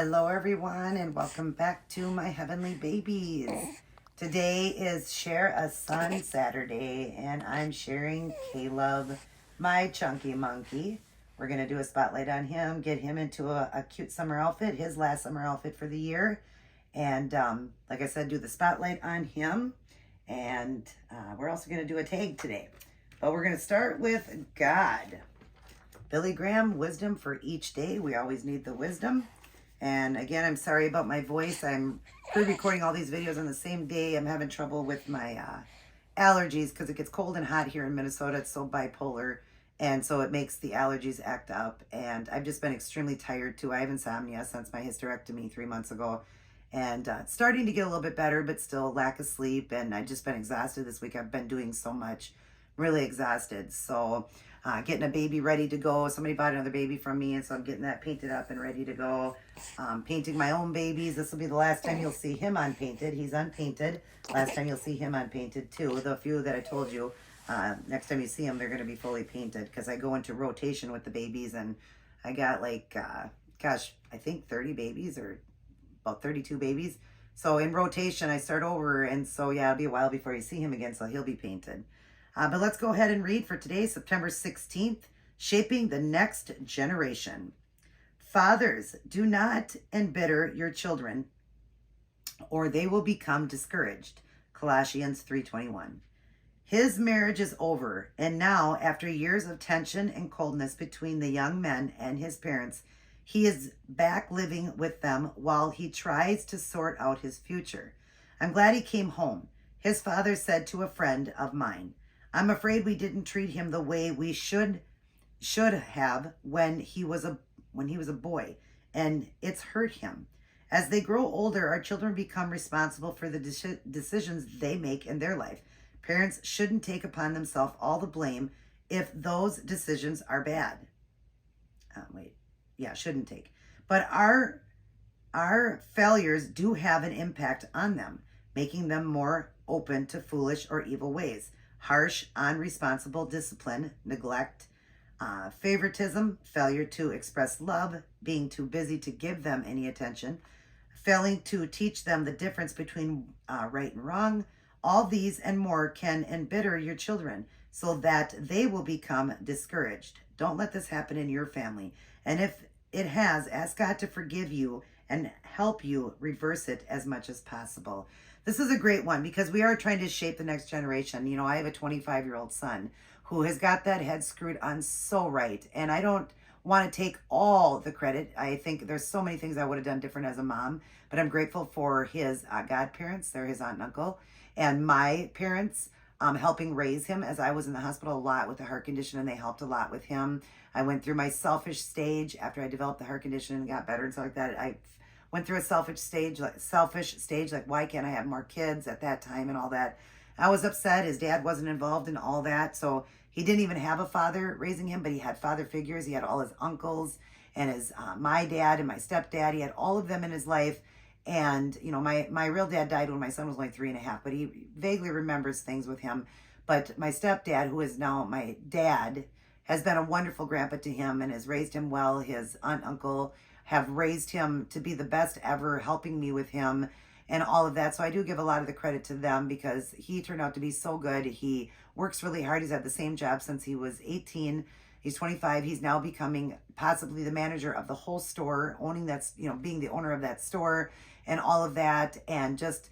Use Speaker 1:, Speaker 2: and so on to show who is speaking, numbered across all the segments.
Speaker 1: Hello, everyone, and welcome back to my heavenly babies. Today is Share a Sun Saturday, and I'm sharing Kaleb, my chunky monkey. We're going to do a spotlight on him, get him into a cute summer outfit, his last summer outfit for the year. And like I said, do the spotlight on him. And we're also going to do a tag today. But we're going to start with God. Billy Graham, wisdom for each day. We always need the wisdom. And again, I'm sorry about my voice. I'm pre-recording all these videos on the same day. I'm having trouble with my allergies because it gets cold and hot here in Minnesota. It's so bipolar. And so it makes the allergies act up. And I've just been extremely tired too. I have insomnia since my hysterectomy 3 months ago. And it's starting to get a little bit better, but still lack of sleep. And I've just been exhausted this week. I've been doing so much, really exhausted. So getting a baby ready to go. Somebody bought another baby from me, and so I'm getting that painted up and ready to go. Painting my own babies. This will be the last time you'll see him unpainted. He's unpainted. Last time you'll see him unpainted too. The few that I told you, next time you see them, they're going to be fully painted because I go into rotation with the babies, and I got like, gosh, I think 30 babies or about 32 babies. So in rotation, I start over, and so yeah, it'll be a while before you see him again, so he'll be painted. But let's go ahead and read for today, September 16th, Shaping the Next Generation. Fathers, do not embitter your children, or they will become discouraged. Colossians 3:21. His marriage is over, and now, after years of tension and coldness between the young man and his parents, he is back living with them while he tries to sort out his future. I'm glad he came home. His father said to a friend of mine, I'm afraid we didn't treat him the way we should have when he was a boy, and it's hurt him. As they grow older, our children become responsible for the decisions they make in their life. Parents shouldn't take upon themselves all the blame if those decisions are bad. Shouldn't take. But our failures do have an impact on them, making them more open to foolish or evil ways. Harsh, unresponsible discipline, neglect, favoritism, failure to express love, being too busy to give them any attention, failing to teach them the difference between right and wrong. All these and more can embitter your children so that they will become discouraged. Don't let this happen in your family. And if it has, ask God to forgive you and help you reverse it as much as possible. This is a great one because we are trying to shape the next generation. You know, I have a 25-year-old son who has got that head screwed on so right. And I don't want to take all the credit. I think there's so many things I would have done different as a mom, but I'm grateful for his godparents. They're his aunt and uncle, and my parents helping raise him as I was in the hospital a lot with a heart condition, and they helped a lot with him. I went through my selfish stage after I developed the heart condition and got better and stuff like that. I went through a selfish stage, like why can't I have more kids at that time and all that. I was upset. His dad wasn't involved in all that, so he didn't even have a father raising him, but he had father figures. He had all his uncles and his my dad and my stepdad. He had all of them in his life. And, you know, my real dad died when my son was only 3.5, but he vaguely remembers things with him. But my stepdad, who is now my dad, has been a wonderful grandpa to him and has raised him well. His aunt, uncle have raised him to be the best ever, helping me with him and all of that. So I do give a lot of the credit to them because he turned out to be so good. He works really hard. He's had the same job since he was 18. He's 25. He's now becoming possibly the manager of the whole store, owning that, you know, being the owner of that store and all of that, and just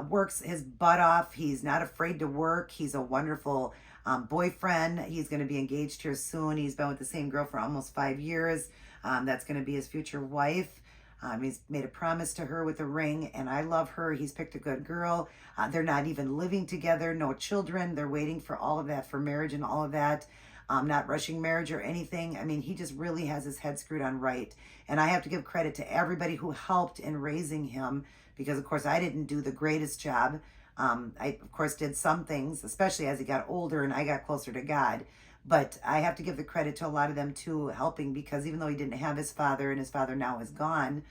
Speaker 1: works his butt off. He's not afraid to work. He's a wonderful boyfriend. He's going to be engaged here soon. He's been with the same girl for almost 5 years. That's going to be his future wife. He's made a promise to her with a ring, and I love her. He's picked a good girl. They're not even living together, no children. They're waiting for all of that, for marriage and all of that. Not rushing marriage or anything. I mean, he just really has his head screwed on right. And I have to give credit to everybody who helped in raising him because, of course, I didn't do the greatest job. I, of course, did some things, especially as he got older and I got closer to God. But I have to give the credit to a lot of them, too, helping because even though he didn't have his father and his father now is gone,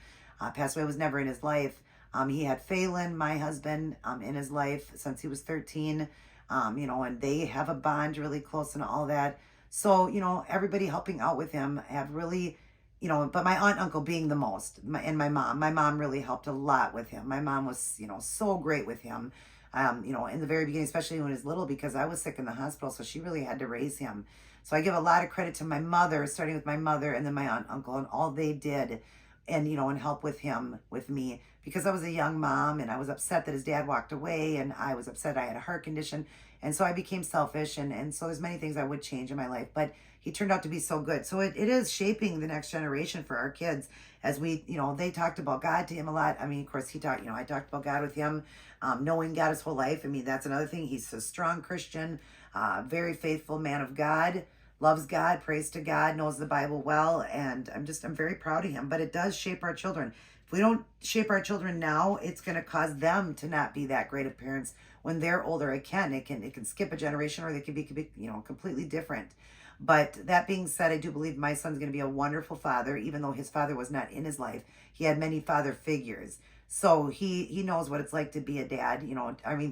Speaker 1: passed away, was never in his life, he had Phelan, my husband, in his life since he was 13, and they have a bond really close and all that. So, everybody helping out with him have really but my aunt and uncle being the most, and my mom. My mom really helped a lot with him. My mom was, so great with him, in the very beginning, especially when he was little, because I was sick in the hospital, so she really had to raise him. So I give a lot of credit to my mother, starting with my mother and then my aunt and uncle, and all they did, and help with him, with me, because I was a young mom, and I was upset that his dad walked away, and I was upset I had a heart condition, and so I became selfish, and so there's many things I would change in my life, but he turned out to be so good. So it is shaping the next generation for our kids, as we, they talked about God to him a lot. I mean, of course, he talked, I talked about God with him, knowing God his whole life. I mean, that's another thing. He's a strong Christian, very faithful man of God, loves God, prays to God, knows the Bible well, and I'm very proud of him. But it does shape our children. If we don't shape our children now, it's going to cause them to not be that great of parents when they're older. It can skip a generation, or they can be completely different. But that being said, I do believe my son's going to be a wonderful father, even though his father was not in his life. He had many father figures. So he knows what it's like to be a dad,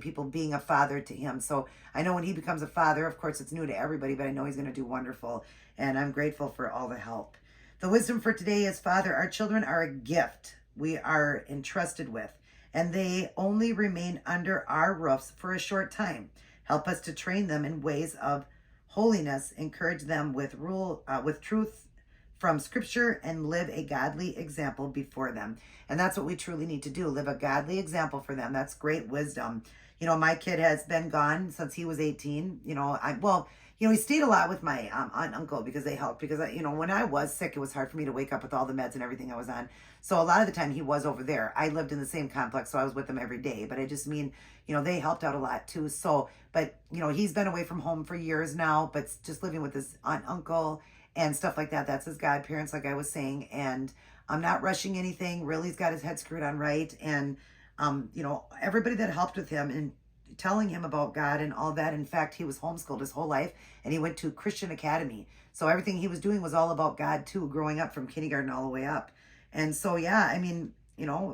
Speaker 1: people being a father to him. So I know when he becomes a father, of course, it's new to everybody, but I know he's going to do wonderful. And I'm grateful for all the help. The wisdom for today is, Father, our children are a gift we are entrusted with, and they only remain under our roofs for a short time. Help us to train them in ways of holiness, encourage them with truth from Scripture, and live a godly example before them. And that's what we truly need to do, live a godly example for them. That's great wisdom. My kid has been gone since he was 18. He stayed a lot with my aunt and uncle, because they helped. Because, when I was sick, it was hard for me to wake up with all the meds and everything I was on. So a lot of the time he was over there. I lived in the same complex, so I was with them every day. But I just mean, they helped out a lot too. So, but, he's been away from home for years now, but just living with his aunt and uncle and stuff like that. That's his godparents, like I was saying. And I'm not rushing anything. Really, he's got his head screwed on right. And, everybody that helped with him and telling him about God and all that. In fact, he was homeschooled his whole life, and he went to Christian academy. So everything he was doing was all about God too, growing up from kindergarten all the way up. And so, yeah,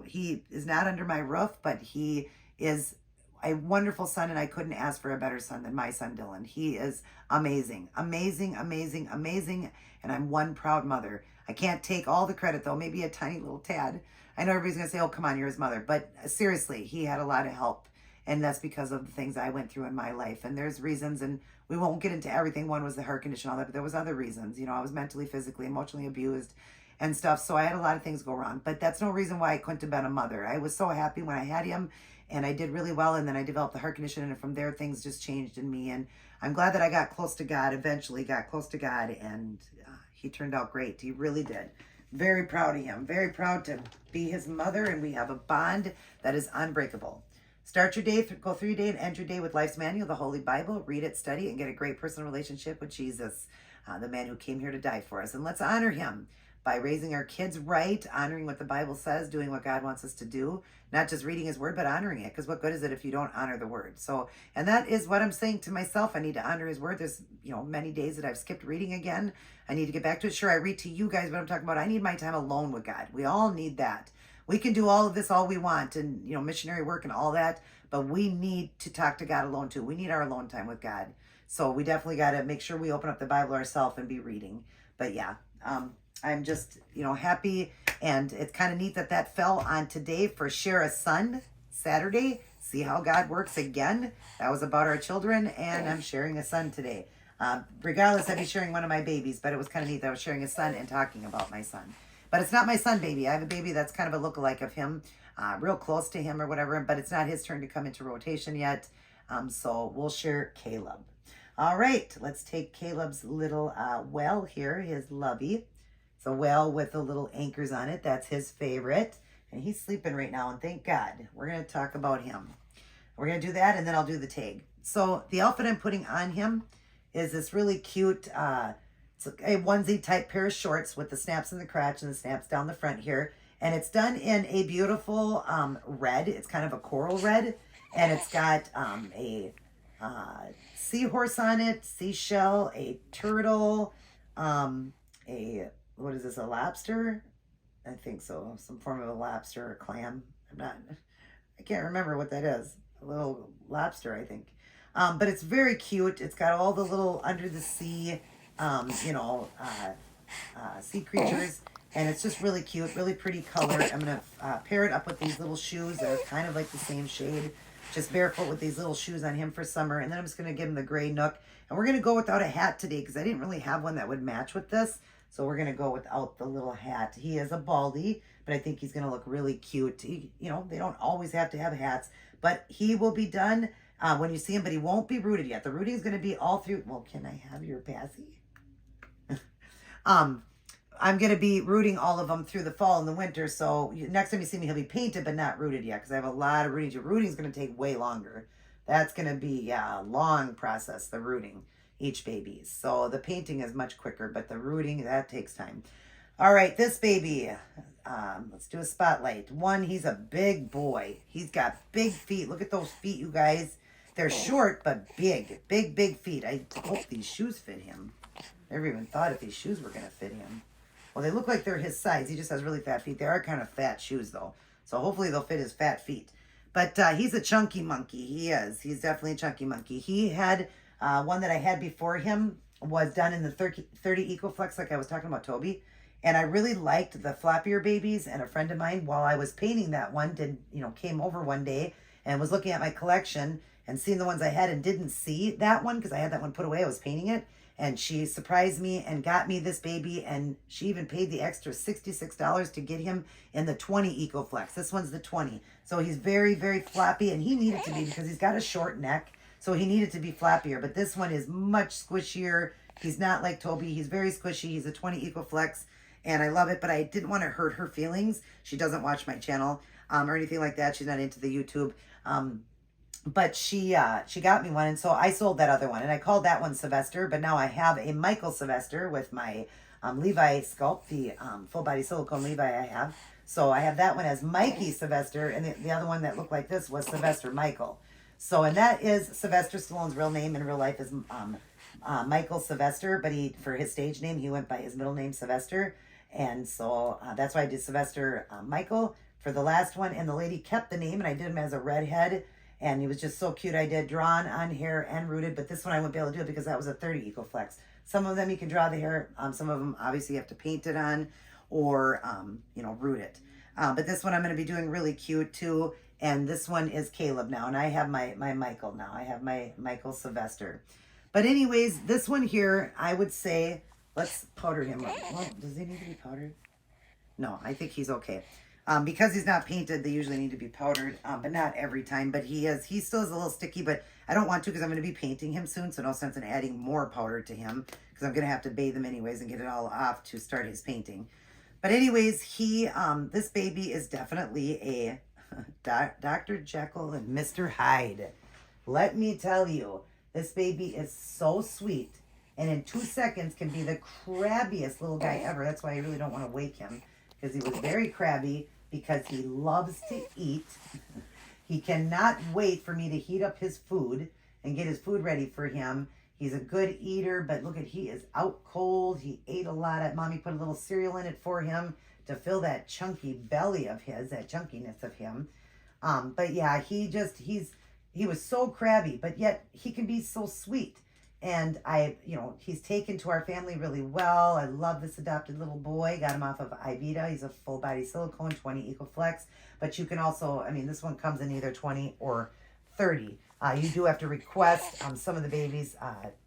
Speaker 1: he is not under my roof, but he is a wonderful son, and I couldn't ask for a better son than my son, Dylan. He is amazing, amazing, amazing, amazing, and I'm one proud mother. I can't take all the credit, though, maybe a tiny little tad. I know everybody's going to say, oh, come on, you're his mother. But seriously, he had a lot of help, and that's because of the things I went through in my life. And there's reasons, and we won't get into everything. One was the heart condition, all that, but there was other reasons. I was mentally, physically, emotionally abused and stuff. So I had a lot of things go wrong, but that's no reason why I couldn't have been a mother. I was so happy when I had him, and I did really well. And then I developed the heart condition, and from there, things just changed in me. And I'm glad that I got close to God, eventually got close to God, and he turned out great. He really did. Very proud of him. Very proud to be his mother, and we have a bond that is unbreakable. Start your day, go through your day, and end your day with Life's Manual, the Holy Bible. Read it, study it, and get a great personal relationship with Jesus, the man who came here to die for us. And let's honor him by raising our kids right, honoring what the Bible says, doing what God wants us to do, not just reading his word, but honoring it. Because what good is it if you don't honor the word? So, and that is what I'm saying to myself. I need to honor his word. There's, many days that I've skipped reading again. I need to get back to it. Sure, I read to you guys, but I'm talking about I need my time alone with God. We all need that. We can do all of this all we want, and, missionary work and all that, but we need to talk to God alone too. We need our alone time with God. So we definitely got to make sure we open up the Bible ourselves and be reading. But yeah, I'm just, happy, and it's kind of neat that fell on today for Share a Son Saturday. See how God works again. That was about our children, and I'm sharing a son today. Regardless, I'd be sharing one of my babies, but it was kind of neat that I was sharing a son and talking about my son. But it's not my son baby. I have a baby that's kind of a lookalike of him, real close to him or whatever, but it's not his turn to come into rotation yet. So we'll share Kaleb. All right, let's take Caleb's little well here, his lovey. It's a well with the little anchors on it. That's his favorite. And he's sleeping right now, and thank God. We're going to talk about him. We're going to do that, and then I'll do the tag. So the outfit I'm putting on him is this really cute, it's a onesie type pair of shorts with the snaps in the crotch and the snaps down the front here. And it's done in a beautiful red. It's kind of a coral red. And it's got a seahorse on it, seashell, a turtle, what is this, a lobster? I think so. Some form of a lobster or clam. I can't remember what that is. A little lobster, I think. But it's very cute. It's got all the little under the sea, sea creatures. And it's just really cute, really pretty color. I'm going to pair it up with these little shoes that are kind of like the same shade. Just barefoot with these little shoes on him for summer. And then I'm just going to give him the gray Nook. And we're going to go without a hat today because I didn't really have one that would match with this. So we're going to go without the little hat. He is a baldy, but I think he's going to look really cute. He, you know, they don't always have to have hats. But he will be done when you see him, but he won't be rooted yet. The rooting is going to be all through. Well, can I have your passy? I'm going to be rooting all of them through the fall and the winter. So next time you see me, he'll be painted, but not rooted yet because I have a lot of rooting. Rooting is going to take way longer. That's going to be a long process, the rooting, each baby. So the painting is much quicker, but the rooting, that takes time. All right, this baby, let's do a spotlight. One, he's a big boy. He's got big feet. Look at those feet, you guys. They're short, but big, big feet. I hope these shoes fit him. Never even thought if these shoes were going to fit him. Well, they look like they're his size. He just has really fat feet. They are kind of fat shoes, though. So hopefully they'll fit his fat feet. But he's a chunky monkey. He is. He's definitely a chunky monkey. He had one that I had before him was done in the 30 EcoFlex, like I was talking about Toby. And I really liked the floppier babies. And a friend of mine, while I was painting that one, came over one day and was looking at my collection and seeing the ones I had and didn't see that one because I had that one put away. I was painting it. And she surprised me and got me this baby. And she even paid the extra $66 to get him in the 20 EcoFlex. This one's the 20. So he's very, very floppy. And he needed to be because he's got a short neck. So he needed to be floppier. But this one is much squishier. He's not like Toby. He's very squishy. He's a 20 EcoFlex. And I love it. But I didn't want to hurt her feelings. She doesn't watch my channel or anything like that. She's not into the YouTube. But she got me one, and so I sold that other one, and I called that one Sylvester, but now I have a Michael Sylvester with my Levi sculpt, the full body silicone Levi I have. So I have that one as Mikey Sylvester, and the other one that looked like this was Sylvester Michael. So, and that is Sylvester Stallone's real name in real life is Michael Sylvester, but for his stage name, he went by his middle name Sylvester. And so that's why I did Sylvester Michael for the last one, and the lady kept the name, and I did him as a redhead. And he was just so cute. I did drawn on hair and rooted, but this one I wouldn't be able to do it because that was a 30 EcoFlex. Some of them you can draw the hair. Some of them obviously you have to paint it on or, root it. But this one I'm going to be doing really cute too. And this one is Kaleb now. And I have my Michael now. I have my Michael Sylvester. But anyways, this one here, I would say, let's powder him up. Well, does he need to be powdered? No, I think he's okay. Because he's not painted, they usually need to be powdered, but not every time. But he still is a little sticky, but I don't want to because I'm going to be painting him soon, so no sense in adding more powder to him because I'm going to have to bathe him anyways and get it all off to start his painting. But anyways, this baby is definitely a Dr. Jekyll and Mr. Hyde. Let me tell you, this baby is so sweet, and in 2 seconds can be the crabbiest little guy ever. That's why I really don't want to wake him because he was very crabby. Because he loves to eat. He cannot wait for me to heat up his food and get his food ready for him. He's a good eater, but look he is out cold. He ate a lot. Mommy put a little cereal in it for him to fill that chunky belly of his, that chunkiness of him. But yeah, he was so crabby, but yet he can be so sweet. And he's taken to our family really well. I love this adopted little boy. Got him off of Ivita. He's a full body silicone, 20 EcoFlex. But you can also, this one comes in either 20 or 30. You do have to request some of the babies.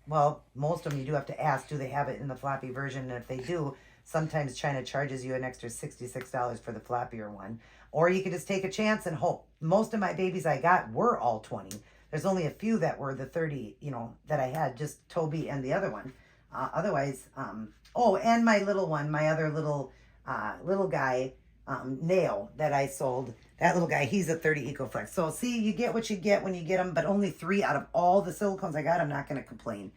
Speaker 1: Most of them you do have to ask, do they have it in the floppy version? And if they do, sometimes China charges you an extra $66 for the floppier one. Or you can just take a chance and hope. Most of my babies I got were all 20. There's only a few that were the 30, that I had, just Toby and the other one. Otherwise, and my little one, my other little guy, Nail, that I sold. That little guy, he's a 30 EcoFlex. So see, you get what you get when you get them, but only 3 out of all the silicones I got, I'm not going to complain.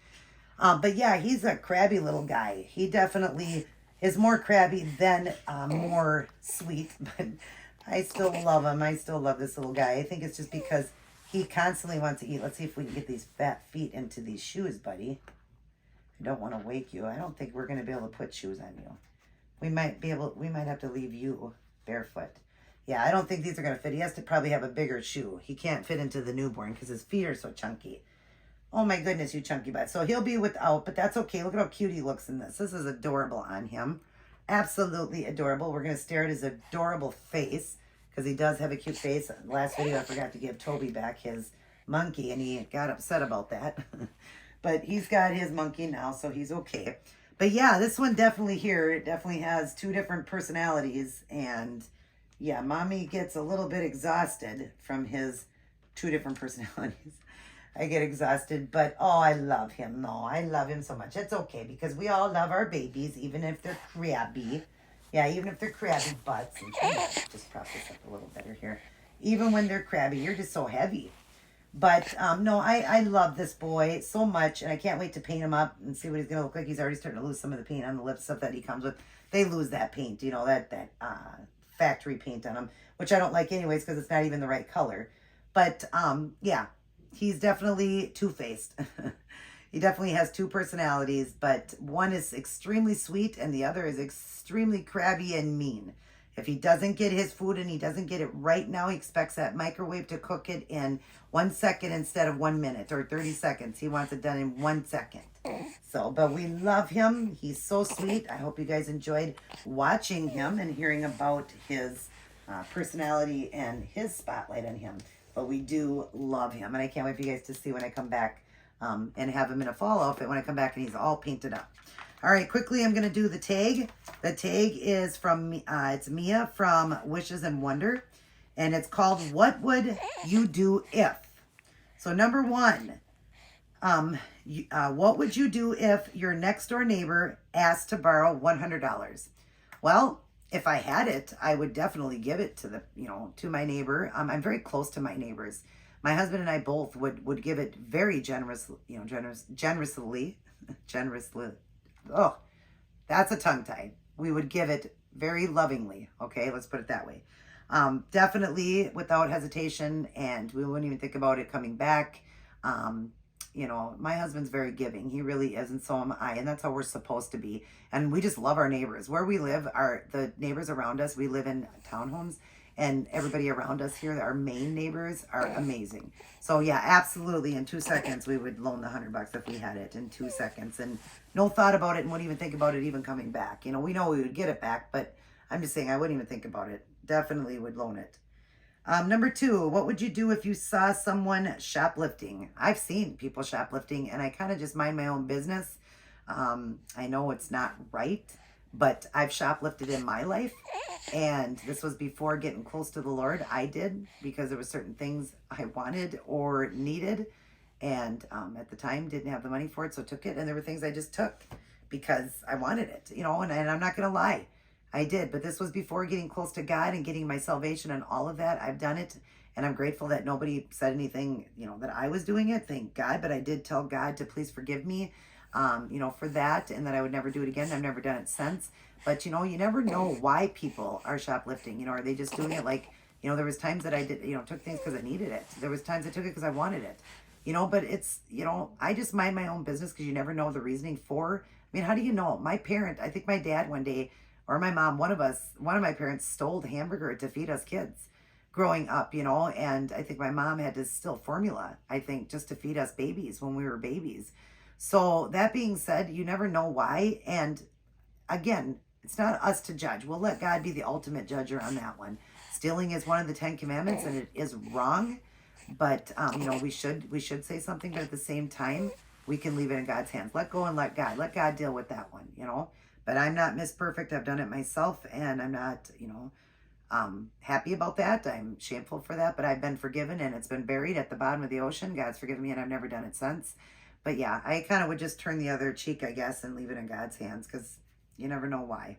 Speaker 1: But yeah, he's a crabby little guy. He definitely is more crabby than more sweet, but I still love him. I still love this little guy. I think it's just because he constantly wants to eat. Let's see if we can get these fat feet into these shoes, buddy. I don't want to wake you. I don't think we're going to be able to put shoes on you. We might have to leave you barefoot. Yeah, I don't think these are going to fit. He has to probably have a bigger shoe. He can't fit into the newborn because his feet are so chunky. Oh my goodness, you chunky butt. So he'll be without, but that's okay. Look at how cute he looks in this. This is adorable on him. absolutely adorable. We're going to stare at his adorable face because he does have a cute face. Last video, I forgot to give Toby back his monkey, and he got upset about that. But he's got his monkey now, so he's okay. But yeah, this one definitely here, it definitely has two different personalities. And yeah, mommy gets a little bit exhausted from his two different personalities. I get exhausted, but oh, I love him. No, I love him so much. It's okay because we all love our babies, even if they're crabby. Yeah, even if they're crabby butts. And just prop this up a little better here. Even when they're crabby, you're just so heavy. But no, I love this boy so much, and I can't wait to paint him up and see what he's going to look like. He's already starting to lose some of the paint on the lips, stuff that he comes with. They lose that paint, you know, that factory paint on him, which I don't like anyways because it's not even the right color. But yeah, he's definitely two-faced. He definitely has two personalities, but one is extremely sweet and the other is extremely crabby and mean. If he doesn't get his food and he doesn't get it right now, he expects that microwave to cook it in 1 second instead of 1 minute or 30 seconds. He wants it done in 1 second. So, but we love him. He's so sweet. I hope you guys enjoyed watching him and hearing about his personality and his spotlight on him. But we do love him. And I can't wait for you guys to see when I come back and have him in a fall outfit when I come back and he's all painted up. All right, quickly, I'm going to do the tag. The tag is from, it's Mia from Wishes and Wonder. And it's called, What Would You Do If? So number one, what would you do if your next door neighbor asked to borrow $100? Well, if I had it, I would definitely give it to the, to my neighbor. I'm very close to my neighbors. My husband and I both would give it very generously, generously. Oh, that's a tongue tie. We would give it very lovingly. Okay, let's put it that way. Definitely without hesitation, and we wouldn't even think about it coming back. My husband's very giving. He really is, and so am I, and that's how we're supposed to be. And we just love our neighbors. Where we live, the neighbors around us, we live in townhomes, and everybody around us here, our main neighbors, are amazing. So yeah, absolutely, in 2 seconds, we would loan the $100 if we had it in 2 seconds, and no thought about it, and wouldn't even think about it even coming back. We know we would get it back, but I'm just saying I wouldn't even think about it. Definitely would loan it. Number two, what would you do if you saw someone shoplifting? I've seen people shoplifting, and I kind of just mind my own business. I know it's not right, but I've shoplifted in my life, and this was before getting close to the Lord. I did, because there were certain things I wanted or needed, and at the time didn't have the money for it, so took it, and there were things I just took because I wanted it, and I'm not going to lie. I did, but this was before getting close to God and getting my salvation and all of that. I've done it, and I'm grateful that nobody said anything, that I was doing it, thank God, but I did tell God to please forgive me, for that, and that I would never do it again. I've never done it since, but, you never know why people are shoplifting, are they just doing it like, there was times that I did, took things because I needed it. There was times I took it because I wanted it, but it's, I just mind my own business because you never know the reasoning for. I mean, how do you know? My parent, I think my dad one day, or my mom, one of my parents stole hamburger to feed us kids growing up, and I think my mom had to steal formula, I think, just to feed us babies when we were babies. So that being said, you never know why. And again, it's not us to judge. We'll let God be the ultimate judger on that one. Stealing is one of the 10 commandments, and it is wrong. But, we should say something, but at the same time, we can leave it in God's hands. Let go and let God. Let God deal with that one, But I'm not Miss Perfect. I've done it myself, and I'm not, happy about that. I'm shameful for that, but I've been forgiven, and it's been buried at the bottom of the ocean. God's forgiven me, and I've never done it since. But yeah, I kind of would just turn the other cheek, I guess, and leave it in God's hands, because you never know why.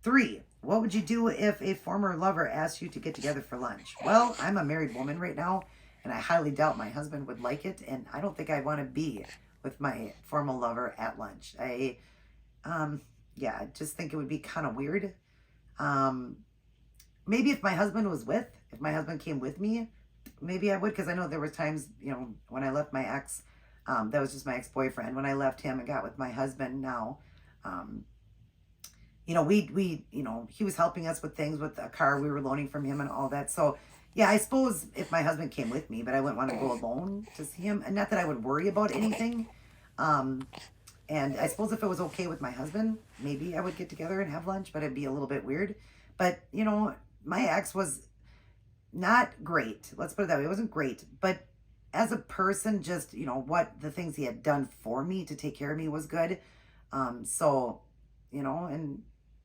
Speaker 1: 3, what would you do if a former lover asked you to get together for lunch? Well, I'm a married woman right now, and I highly doubt my husband would like it, and I don't think I want to be with my former lover at lunch. I just think it would be kind of weird. Maybe if my husband came with me, maybe I would, because I know there were times, when I left my ex, that was just my ex-boyfriend. When I left him and got with my husband now, he was helping us with things with a car we were loaning from him and all that. So yeah, I suppose if my husband came with me, but I wouldn't want to go alone to see him. And not that I would worry about anything. And I suppose if it was okay with my husband, maybe I would get together and have lunch, but it'd be a little bit weird. But, you know, my ex was not great. Let's put it that way. It wasn't great. But as a person, just, you know, what the things he had done for me to take care of me was good. So, you know, and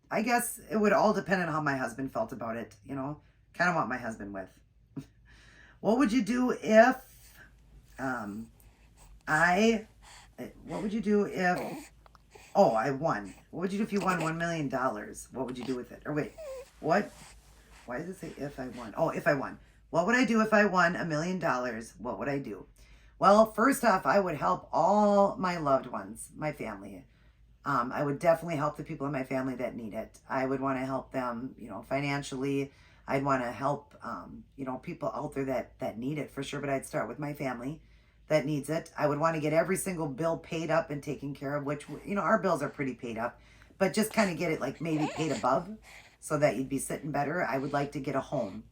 Speaker 1: I guess it would all depend on how my husband felt about it, you know. Kind of want my husband with. What would you do if what would you do if, I won. What would you do if you won $1 million? What would you do with it? Or wait, what? Why does it say if I won? Oh, if I won. What would I do if I won $1 million? What would I do? Well, first off, I would help all my loved ones, my family. I would definitely help the people in my family that need it. I would want to help them, you know, financially. I'd want to help, you know, people out there that need it for sure. But I'd start with my family that needs it. I would want to get every single bill paid up and taken care of, which, you know, our bills are pretty paid up, but just kind of get it like maybe paid above so that you'd be sitting better. I would like to get a home,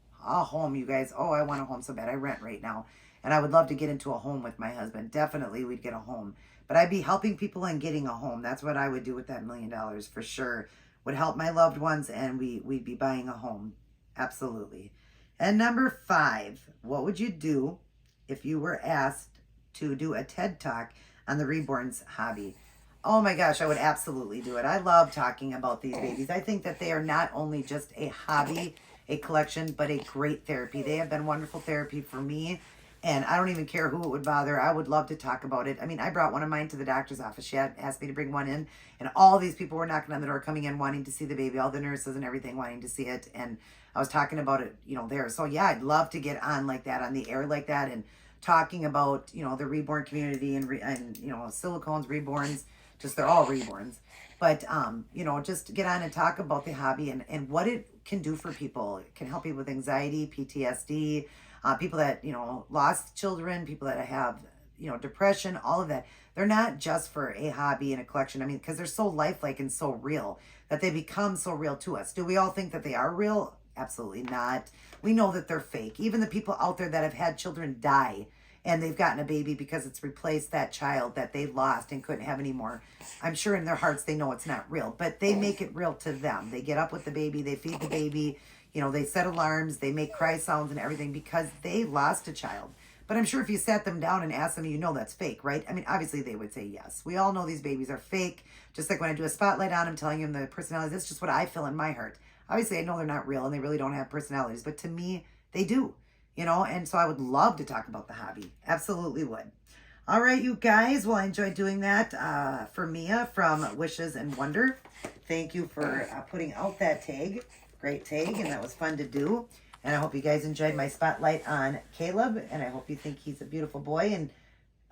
Speaker 1: you guys. Oh, I want a home so bad. I rent right now. And I would love to get into a home with my husband. Definitely we'd get a home. But I'd be helping people and getting a home. That's what I would do with that $1 million for sure. Would help my loved ones and we'd be buying a home. Absolutely. And number 5, what would you do if you were asked to do a TED Talk on the Reborn's hobby? Oh my gosh, I would absolutely do it. I love talking about these babies. I think that they are not only just a hobby, a collection, but a great therapy. They have been wonderful therapy for me, and I don't even care who it would bother. I would love to talk about it. I mean, I brought one of mine to the doctor's office. She had asked me to bring one in, and all these people were knocking on the door, coming in, wanting to see the baby, all the nurses and everything wanting to see it, and I was talking about it, you know, there. So yeah, I'd love to get on like that, on the air like that, and talking about, you know, the Reborn community and you know, silicones, Reborns, just they're all Reborns. But, you know, just get on and talk about the hobby and what it can do for people. It can help people with anxiety, PTSD, people that, you know, lost children, people that have, you know, depression, all of that. They're not just for a hobby and a collection. I mean, because they're so lifelike and so real that they become so real to us. Do we all think that they are real? Absolutely not. We know that they're fake. Even the people out there that have had children die and they've gotten a baby because it's replaced that child that they lost and couldn't have anymore. I'm sure in their hearts they know it's not real, but they make it real to them. They get up with the baby, they feed the baby, you know, they set alarms, they make cry sounds and everything because they lost a child. But I'm sure if you sat them down and asked them, you know that's fake, right? I mean, obviously they would say yes. We all know these babies are fake. Just like when I do a spotlight on them, telling them the personalities, that's just what I feel in my heart. Obviously, I know they're not real and they really don't have personalities, but to me, they do, you know, and so I would love to talk about the hobby. Absolutely would. All right, you guys. Well, I enjoyed doing that for Mia from Wishes and Wonder. Thank you for putting out that tag. Great tag, and that was fun to do. And I hope you guys enjoyed my spotlight on Kaleb, and I hope you think he's a beautiful boy, and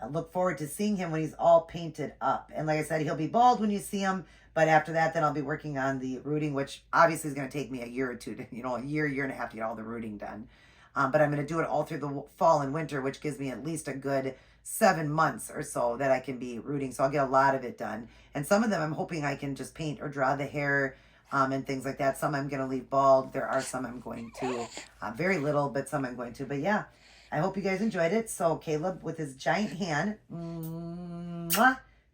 Speaker 1: I look forward to seeing him when he's all painted up. And like I said, he'll be bald when you see him. But after that, then I'll be working on the rooting, which obviously is going to take me a year or two, to, you know, a year and a half to get all the rooting done. But I'm going to do it all through the fall and winter, which gives me at least a good 7 months or so that I can be rooting. So I'll get a lot of it done. And some of them I'm hoping I can just paint or draw the hair and things like that. Some I'm going to leave bald. There are some I'm going to, very little, but some I'm going to. But yeah, I hope you guys enjoyed it. So Kaleb, with his giant hand,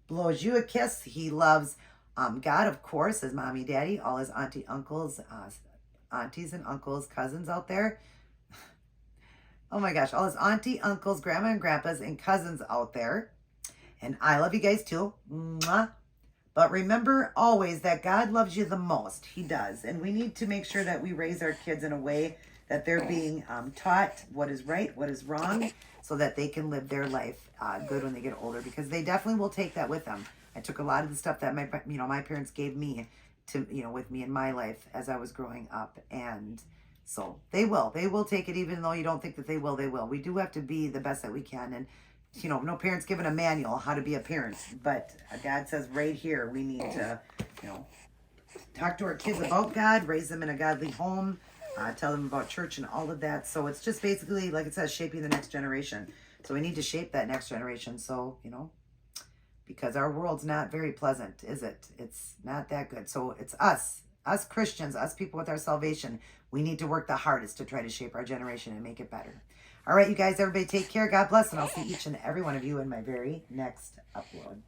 Speaker 1: blows you a kiss. He loves God, of course, his mommy, daddy, all his auntie, uncles, aunties and uncles, cousins out there. Oh my gosh, all his auntie, uncles, grandma and grandpas and cousins out there. And I love you guys too. Mwah. But remember always that God loves you the most. He does. And we need to make sure that we raise our kids in a way that they're being taught what is right, what is wrong, so that they can live their life good when they get older, because they definitely will take that with them. I took a lot of the stuff that my parents gave me to, with me in my life as I was growing up. And so they will take it, even though you don't think that they will. We do have to be the best that we can. And, no parent's given a manual how to be a parent, but God says right here, we need to, talk to our kids about God, raise them in a godly home, tell them about church and all of that. So it's just basically, like it says, shaping the next generation. So we need to shape that next generation. So, because our world's not very pleasant, is it? It's not that good. So it's us Christians, us people with our salvation. We need to work the hardest to try to shape our generation and make it better. All right, you guys, everybody take care. God bless, and I'll see each and every one of you in my very next upload.